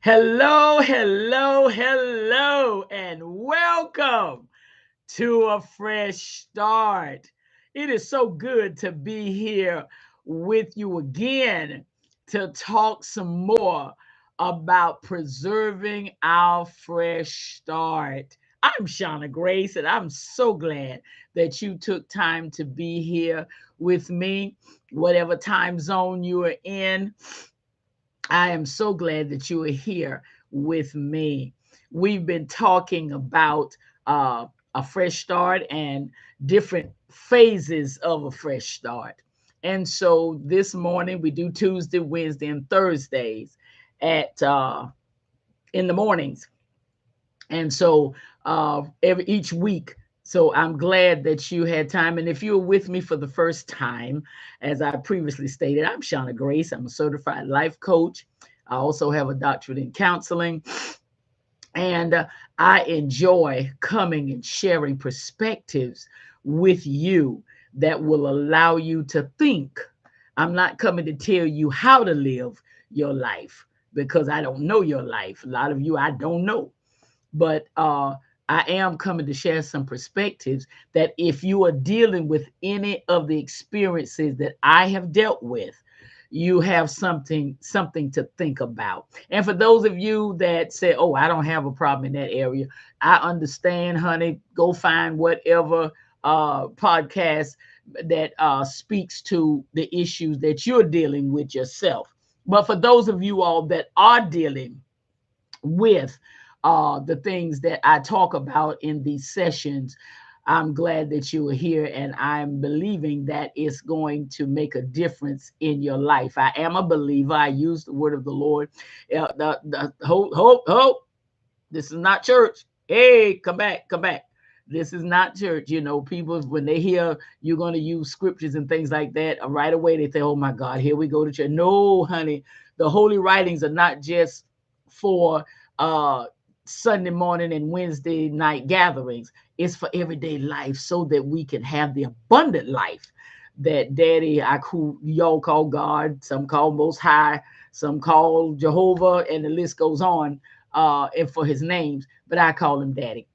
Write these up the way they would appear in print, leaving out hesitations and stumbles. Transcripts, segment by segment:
Hello, hello, hello, and welcome to a fresh start. It is so good to be here with you again to talk some more about preserving our fresh start. I'm Shauna Grace, and I'm so glad that you took time to be here with me, whatever time zone you are in. I am so glad that you are here with me. We've been talking about a fresh start and different phases of a fresh start. And so this morning we do Tuesday, Wednesday, and Thursdays at in the mornings. And so each week. So I'm glad that you had time. And if you're with me for the first time, as I previously stated, I'm Shauna Grace. I'm a certified life coach. I also have a doctorate in counseling. And I enjoy coming and sharing perspectives with you that will allow you to think. I'm not coming to tell you how to live your life because I don't know your life. A lot of you I don't know, but I am coming to share some perspectives that if you are dealing with any of the experiences that I have dealt with, you have something to think about. And for those of you that say, "Oh, I don't have a problem in that area," I understand, honey. Go find whatever podcast that speaks to the issues that you're dealing with yourself. But for those of you all that are dealing with the things that I talk about in these sessions, I'm glad that you are here, and I'm believing that it's going to make a difference in your life. I am a believer. I use the word of the Lord. Hope. This is not church. Hey, come back, come back. This is not church. You know, people, when they hear you're going to use scriptures and things like that, right away they say, "Oh my God, here we go to church." No, honey, the holy writings are not just for uh Sunday morning and Wednesday night gatherings. It's for everyday life so that we can have the abundant life that Daddy, who y'all call God, some call Most High, some call Jehovah, and the list goes on, and for his names, but I call him Daddy.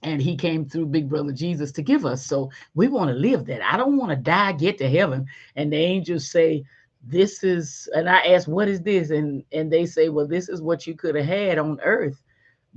And he came through Big Brother Jesus to give us. So we want to live that. I don't want to die, get to heaven, and the angels say, "This is," and I ask, "What is this?" And they say, "Well, this is what you could have had on earth,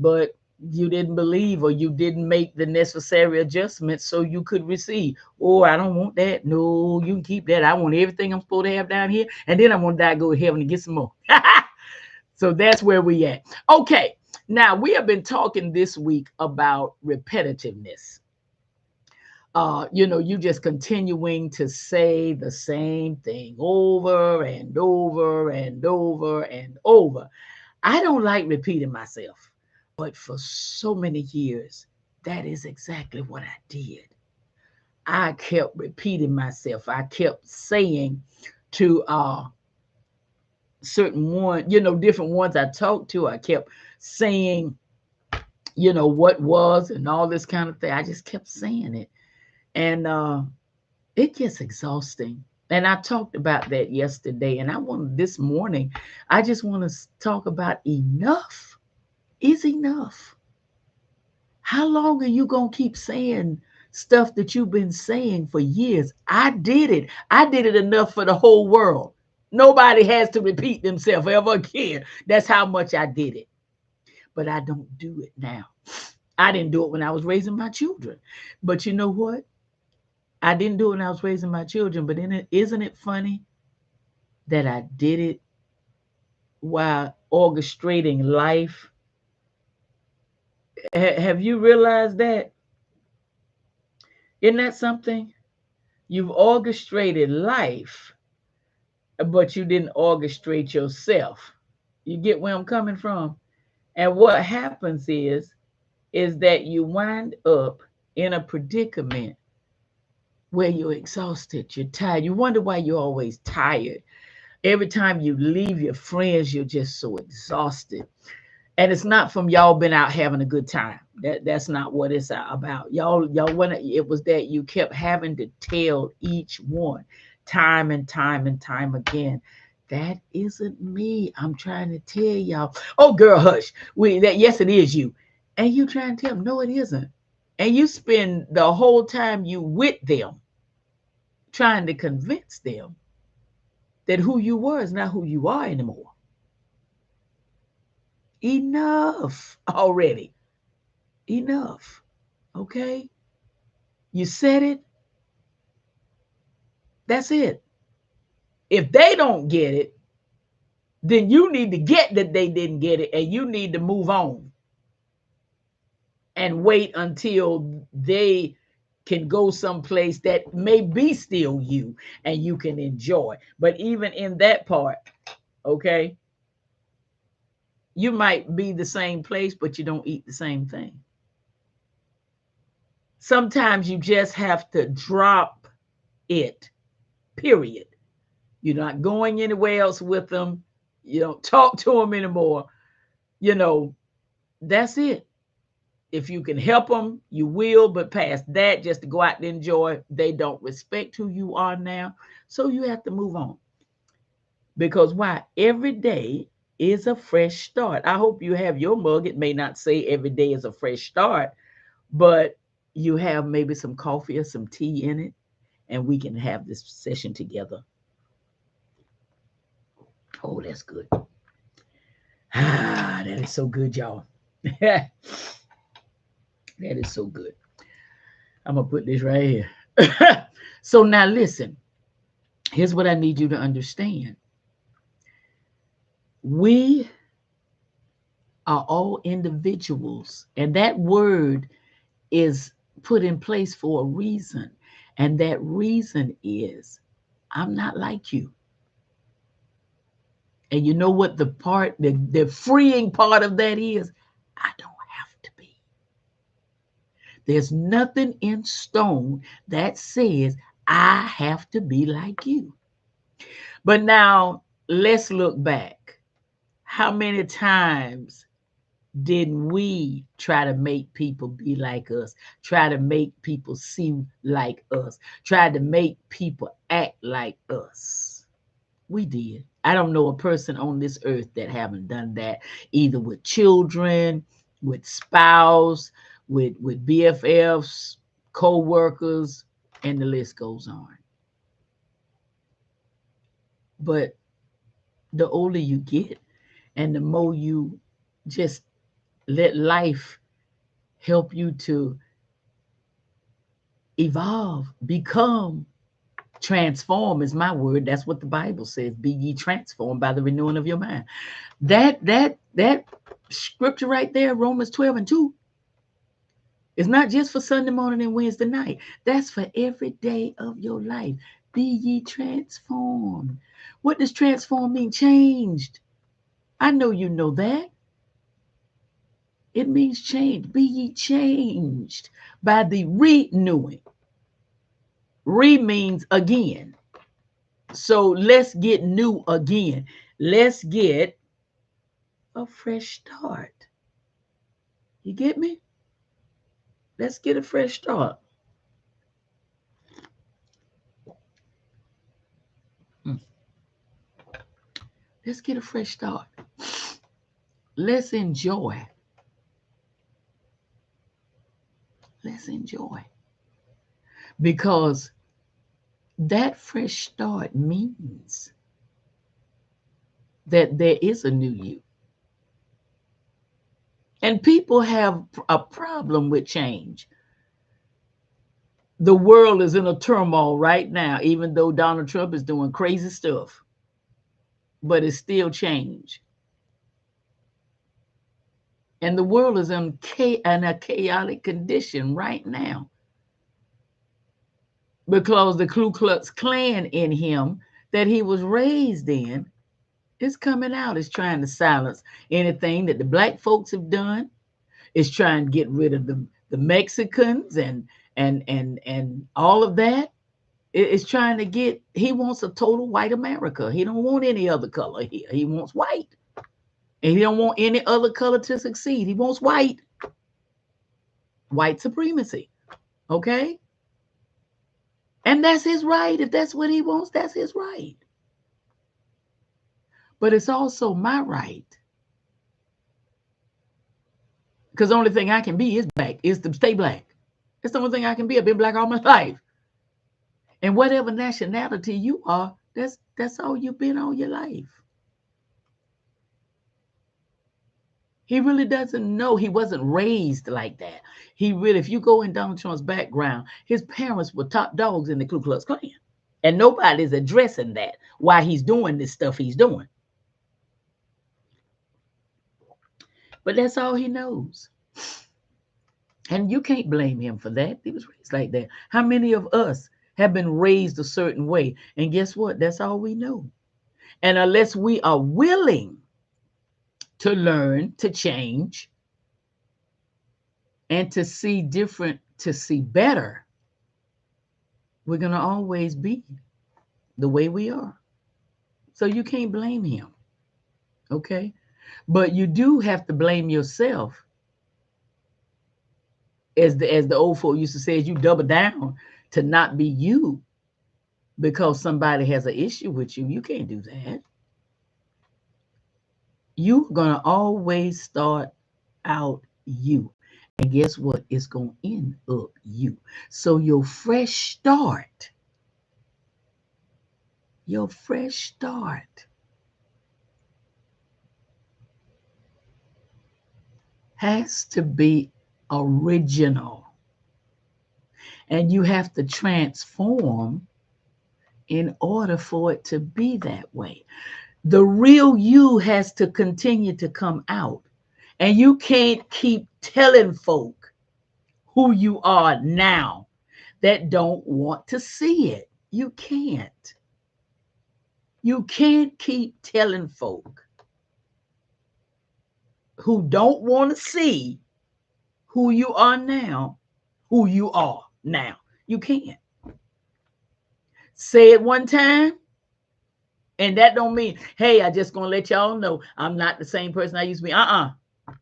but you didn't believe, or you didn't make the necessary adjustments so you could receive." "Oh, I don't want that." "No, you can keep that. I want everything I'm supposed to have down here, and then I want to die, go to heaven and get some more." So that's where we at. Okay, now we have been talking this week about repetitiveness. You just continuing to say the same thing over and over and over and over. I don't like repeating myself, but for so many years, that is exactly what I did. I kept repeating myself. I kept saying to certain one, different ones I talked to, I kept saying, what was and all this kind of thing. I just kept saying it. And it gets exhausting. And I talked about that yesterday. And this morning, I just want to talk about enough is enough. How long are you going to keep saying stuff that you've been saying for years? I did it. I did it enough for the whole world. Nobody has to repeat themselves ever again. That's how much I did it. But I don't do it now. I didn't do it when I was raising my children. But you know what? I didn't do it when I was raising my children. But isn't it funny that I did it while orchestrating life? Have you realized that? Isn't that something? You've orchestrated life, but you didn't orchestrate yourself. You get where I'm coming from? And what happens is that you wind up in a predicament where you're exhausted, you're tired. You wonder why you're always tired. Every time you leave your friends, you're just so exhausted. And it's not from y'all been out having a good time. That's not what it's about. Y'all when it was that you kept having to tell each one time and time and time again. That isn't me. I'm trying to tell y'all. Oh, girl, hush. Yes, it is you. And you trying to tell them, no, it isn't. And you spend the whole time you with them trying to convince them that who you were is not who you are anymore. Enough already. Enough. Okay? You said it. That's it. If they don't get it, then you need to get that they didn't get it and you need to move on and wait until they can go someplace that may be still you and you can enjoy. But even in that part, okay, you might be the same place, but you don't eat the same thing. Sometimes you just have to drop it, period. You're not going anywhere else with them. You don't talk to them anymore. You know, that's it. If you can help them, you will. But past that, just to go out and enjoy, they don't respect who you are now. So you have to move on. Because why? Every day is a fresh start. I hope you have your mug. It may not say every day is a fresh start, but you have maybe some coffee or some tea in it, and we can have this session together. Oh, that's good. Ah, that is so good, y'all. That is so good. I'm going to put this right here. So now listen, here's what I need you to understand. We are all individuals, and that word is put in place for a reason. And that reason is I'm not like you. And you know what the freeing part of that is? I don't have to be. There's nothing in stone that says I have to be like you. But now let's look back. How many times did we try to make people be like us, try to make people see like us, try to make people act like us? We did. I don't know a person on this earth that haven't done that, either with children, with spouse, with BFFs, co-workers, and the list goes on. But the older you get and the more you just let life help you to evolve, become, transform is my word. That's what the Bible says. Be ye transformed by the renewing of your mind. That scripture right there, Romans 12:2, is not just for Sunday morning and Wednesday night. That's for every day of your life. Be ye transformed. What does transform mean? Changed. I know you know that. It means change. Be ye changed by the renewing. Re means again. So let's get new again. Let's get a fresh start. You get me? Let's get a fresh start. Let's get a fresh start. Let's enjoy. Let's enjoy. Because that fresh start means that there is a new you. And people have a problem with change. The world is in a turmoil right now, even though Donald Trump is doing crazy stuff, but it's still change. And the world is in a chaotic condition right now because the Ku Klux Klan in him that he was raised in is coming out. It's trying to silence anything that the black folks have done. It's trying to get rid of the Mexicans and all of that. It's trying to get. He wants a total white America. He don't want any other color here. He wants white, and he don't want any other color to succeed. He wants white. White supremacy. Okay, and that's his right. If that's what he wants, that's his right. But it's also my right. Because the only thing I can be is black, is to stay black. It's the only thing I can be. I've been black all my life. And whatever nationality you are, that's all you've been all your life. He really doesn't know. He wasn't raised like that. He really, if you go in Donald Trump's background, his parents were top dogs in the Ku Klux Klan. And nobody's addressing that, why he's doing this stuff he's doing. But that's all he knows. And you can't blame him for that. He was raised like that. How many of us have been raised a certain way? And guess what? That's all we know. And unless we are willing to learn, to change, and to see different, to see better, we're going to always be the way we are. So you can't blame him. Okay? But you do have to blame yourself. As the old folk used to say, you double down to not be you because somebody has an issue with you. You can't do that. You're going to always start out you. And guess what? It's going to end up you. So your fresh start has to be original. And you have to transform in order for it to be that way. The real you has to continue to come out. And you can't keep telling folk who you are now that don't want to see it. You can't. You can't keep telling folk who don't want to see who you are now, who you are now. You can't. Say it one time, and that don't mean, hey, I just gonna let y'all know I'm not the same person I used to be.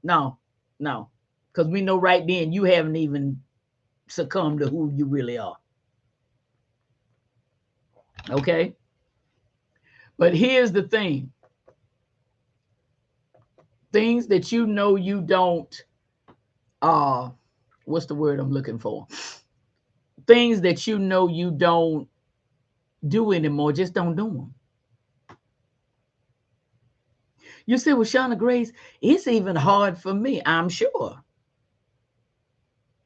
No. Because we know right then you haven't even succumbed to who you really are. Okay? But here's the thing. Things that you know you don't, what's the word I'm looking for? Things that you know you don't do anymore, just don't do them. You say, well, Shauna Grace, it's even hard for me, I'm sure.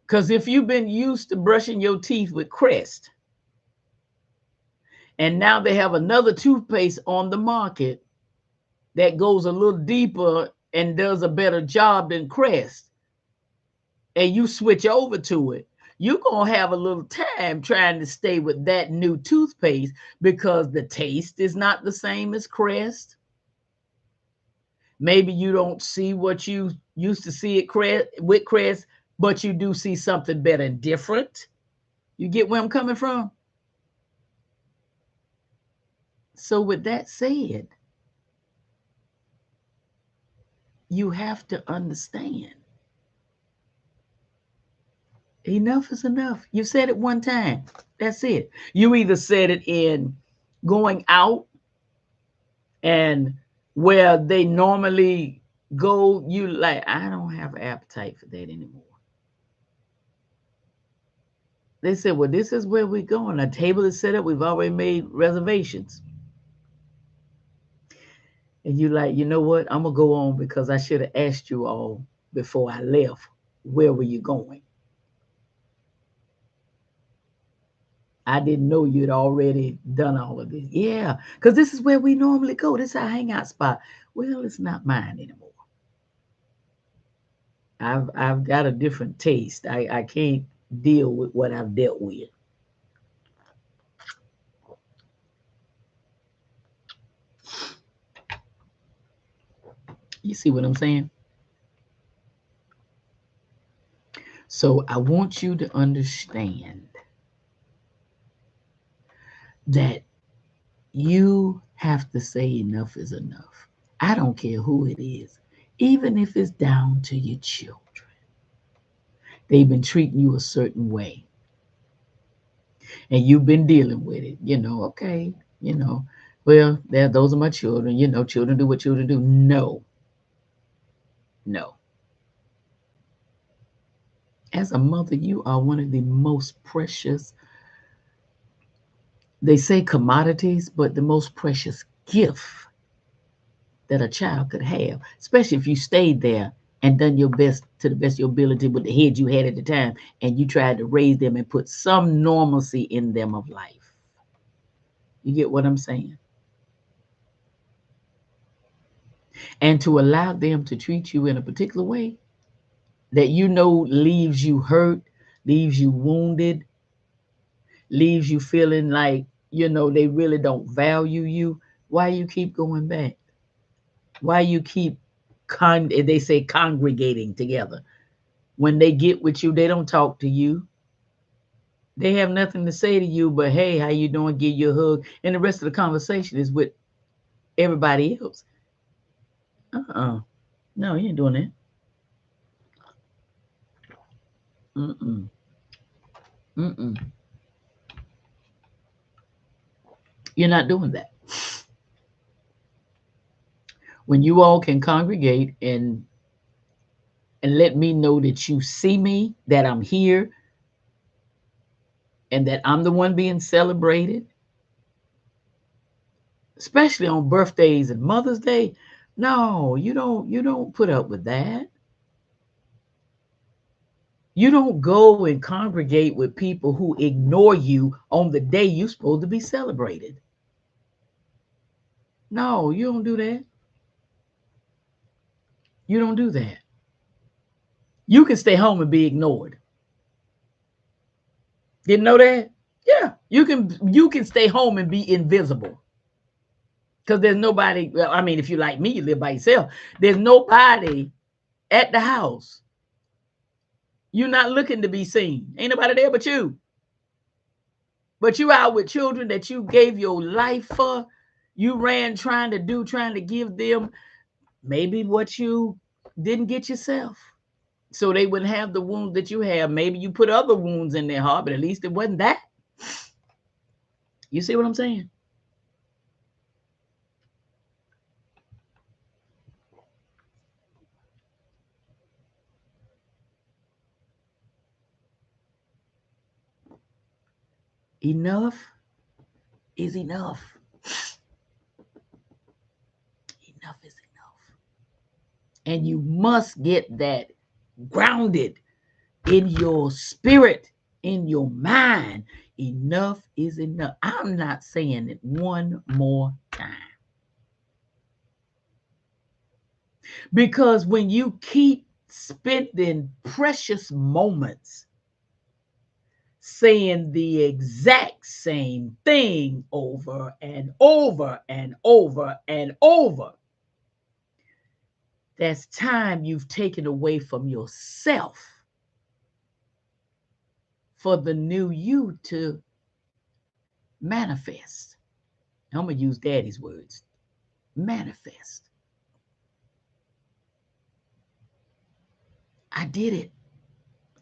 Because if you've been used to brushing your teeth with Crest, and now they have another toothpaste on the market that goes a little deeper and does a better job than Crest, and you switch over to it, you're going to have a little time trying to stay with that new toothpaste because the taste is not the same as Crest. Maybe you don't see what you used to see with Crest, but you do see something better and different. You get where I'm coming from? So with that said, you have to understand. Enough is enough. You said it one time. That's it. You either said it in going out and where they normally go, you like, I don't have an appetite for that anymore. They said, well, this is where we're going. A table is set up. We've already made reservations. And you like, you know what? I'm going to go on because I should have asked you all before I left. Where were you going? I didn't know you'd already done all of this. Yeah, because this is where we normally go. This is our hangout spot. Well, it's not mine anymore. I've got a different taste. I can't deal with what I've dealt with. You see what I'm saying? So I want you to understand that you have to say enough is enough. I don't care who it is, even if it's down to your children. They've been treating you a certain way, and you've been dealing with it. Okay, Well, those are my children. You know, children do what children do. No, no. As a mother, you are one of the most precious, they say commodities, but the most precious gift that a child could have, especially if you stayed there and done your best to the best of your ability with the head you had at the time, and you tried to raise them and put some normalcy in them of life. You get what I'm saying? And to allow them to treat you in a particular way that you know leaves you hurt, leaves you wounded, leaves you feeling like, they really don't value you. Why you keep going back? Why you keep they say congregating together? When they get with you, they don't talk to you. They have nothing to say to you but, hey, how you doing? Give you a hug. And the rest of the conversation is with everybody else. Uh-uh. No, you ain't doing that. Mm-mm. Mm-mm. You're not doing that. When you all can congregate and let me know that you see me, that I'm here, and that I'm the one being celebrated, especially on birthdays and Mother's Day. No, you don't put up with that. You don't go and congregate with people who ignore you on the day you're supposed to be celebrated. No, you don't do that. You don't do that. You can stay home and be ignored. Didn't know that? Yeah, you can stay home and be invisible. Because there's nobody, well, I mean, if you like me, you live by yourself. There's nobody at the house. You're not looking to be seen. Ain't nobody there but you. But you out with children that you gave your life for. You ran trying to give them maybe what you didn't get yourself. So they wouldn't have the wounds that you have. Maybe you put other wounds in their heart, but at least it wasn't that. You see what I'm saying? Enough is enough. Enough is enough. And you must get that grounded in your spirit, in your mind. Enough is enough. I'm not saying it one more time. Because when you keep spending precious moments saying the exact same thing over and over and over and over, that's time you've taken away from yourself for the new you to manifest. I'm going to use daddy's words, manifest. I did it.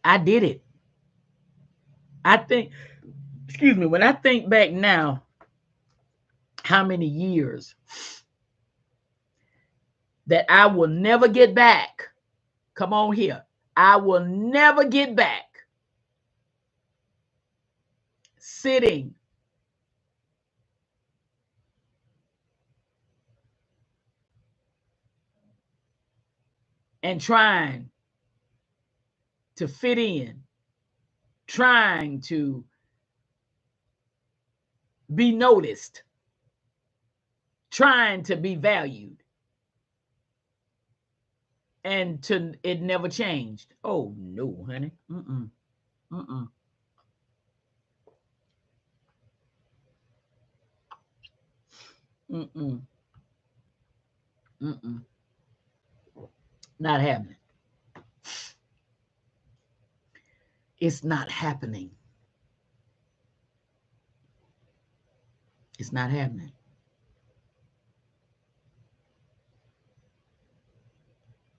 I did it. I think, excuse me, when I think back now, how many years that I will never get back. Come on here. I will never get back sitting and trying to fit in, trying to be noticed, trying to be valued, and to it never changed. Oh no, honey. Mm-mm. Mm-mm. Mm-mm. Mm-mm. Not happening. It's not happening. It's not happening.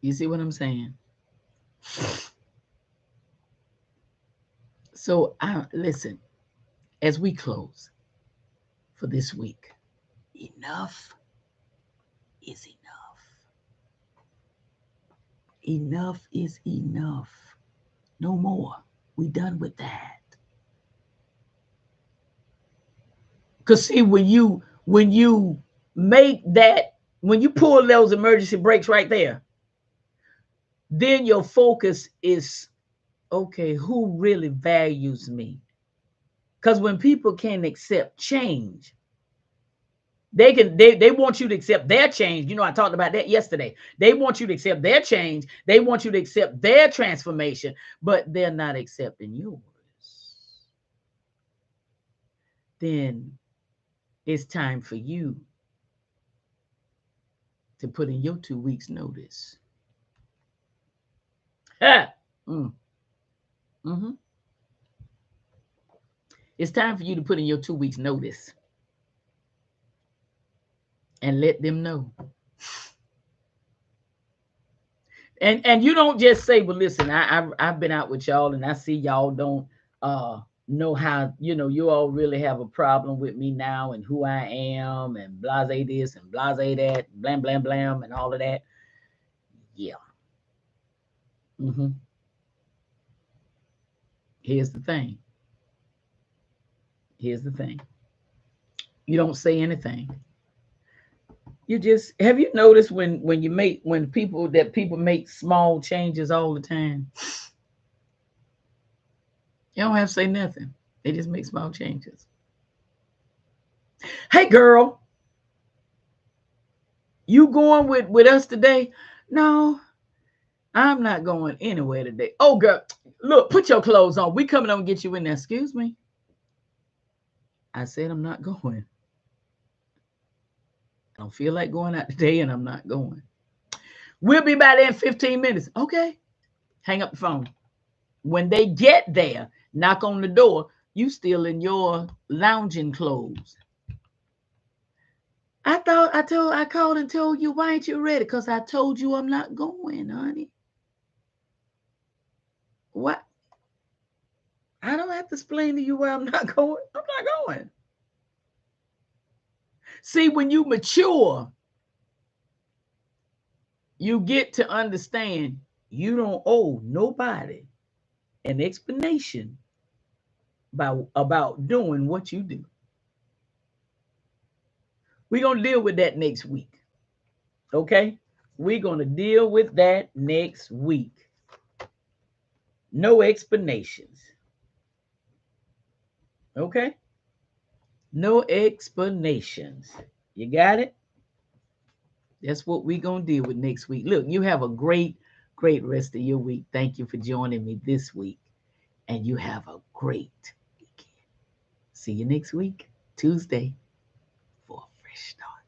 You see what I'm saying? So I listen, as we close for this week, enough is enough. Enough is enough. No more. We done with that. Because see, when you make that, when you pull those emergency brakes right there, then your focus is, okay, who really values me? Because when people can't accept change, they want you to accept their change. You know, I talked about that yesterday. They want you to accept their change. They want you to accept their transformation, but they're not accepting yours. Then it's time for you to put in your 2 weeks notice. Mm-hmm. It's time for you to put in your 2 weeks notice and let them know. And you don't just say, well, listen, I've been out with y'all and I see y'all don't know how, you all really have a problem with me now and who I am and blase this and blase that, blam, blam, blam, and all of that. Yeah. Mm-hmm. Here's the thing. Here's the thing. You don't say anything. You just, have you noticed when people make small changes all the time? You don't have to say nothing. They just make small changes. Hey girl, you going with us today? No, I'm not going anywhere today. Oh girl, look, put your clothes on. We coming on and get you in there. Excuse me. I said I'm not going. I don't feel like going out today and I'm not going. We'll be back there in 15 minutes. Okay. Hang up the phone. When they get there, knock on the door. You still in your lounging clothes. I called and told you, why ain't you ready? Because I told you I'm not going, honey. What? I don't have to explain to you why I'm not going. I'm not going. See, when you mature, you get to understand you don't owe nobody an explanation about doing what you do. We're going to deal with that next week. Okay? We're going to deal with that next week. No explanations. Okay? No explanations. You got it? That's what we're going to deal with next week. Look, you have a great rest of your week. Thank you for joining me this week. And you have a great weekend. See you next week, Tuesday, for a fresh start.